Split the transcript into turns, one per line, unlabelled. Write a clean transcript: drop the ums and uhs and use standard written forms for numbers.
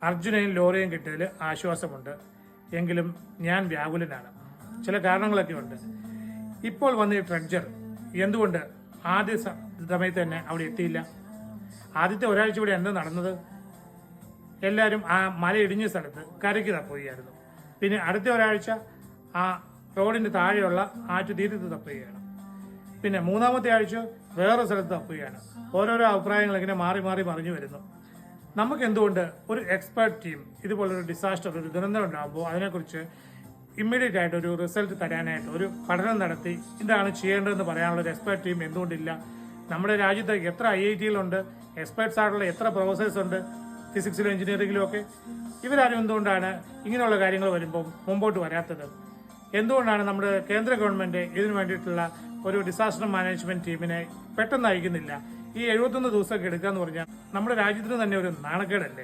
അർജുനയും ലോറിയും കിട്ടിയതിൽ ആശ്വാസമുണ്ട്. എങ്കിലും ഞാൻ വ്യാകുലനാണ്. ചില കാരണങ്ങളൊക്കെ ഉണ്ട്. ഇപ്പോൾ വന്ന ഈ ട്രെഡ്ജർ എന്തുകൊണ്ട് ആദ്യ സമയത്ത് തന്നെ അവിടെ എത്തിയില്ല? ആദ്യത്തെ ഒരാഴ്ച ഇവിടെ എന്താ നടന്നത്? എല്ലാവരും ആ മല ഇടിഞ്ഞ സ്ഥലത്ത് കരയ്ക്ക് തപ്പുകയായിരുന്നു. പിന്നെ അടുത്ത ഒരാഴ്ച ആ റോഡിന്റെ താഴെയുള്ള ആറ്റുതീരത്ത് തപ്പുകയാണ്. പിന്നെ മൂന്നാമത്തെ ആഴ്ച വേറെ സ്ഥലത്ത് തപ്പുകയാണ്. ഓരോരോ അഭിപ്രായങ്ങൾ ഇങ്ങനെ മാറി മാറി മറിഞ്ഞു വരുന്നു. നമുക്ക് എന്തുകൊണ്ട് ഒരു എക്സ്പേർട്ട് ടീം ഇതുപോലൊരു ഡിസാസ്റ്റർ, ഒരു ദുരന്തം ഉണ്ടാകുമ്പോൾ അതിനെക്കുറിച്ച് ഇമ്മീഡിയറ്റ് ആയിട്ട് ഒരു റിസൾട്ട് തരാനായിട്ട് ഒരു പഠനം നടത്തി ഇതാണ് ചെയ്യേണ്ടതെന്ന് പറയാനുള്ള ഒരു എക്സ്പേർട്ട് ടീം എന്തുകൊണ്ടില്ല? നമ്മുടെ രാജ്യത്ത് എത്ര IIT-കളുണ്ട്, എക്സ്പേർട്സ് ആയിട്ടുള്ള എത്ര പ്രൊഫസേഴ്സ് ഉണ്ട് ഫിസിക്സിലും എഞ്ചിനീയറിംഗിലും ഒക്കെ. ഇവരാരും എന്തുകൊണ്ടാണ് ഇങ്ങനെയുള്ള കാര്യങ്ങൾ വരുമ്പോൾ മുമ്പോട്ട് വരാത്തത്? എന്തുകൊണ്ടാണ് നമ്മുടെ കേന്ദ്ര ഗവൺമെന്റ് ഇതിനു വേണ്ടിയിട്ടുള്ള ഒരു ഡിസാസ്റ്റർ മാനേജ്മെന്റ് ടീമിനെ പെട്ടെന്ന് അയക്കുന്നില്ല? ഈ 71 ദിവസമൊക്കെ എടുക്കുക എന്ന് പറഞ്ഞാൽ നമ്മുടെ രാജ്യത്തിന് തന്നെ ഒരു നാണക്കേടല്ലേ?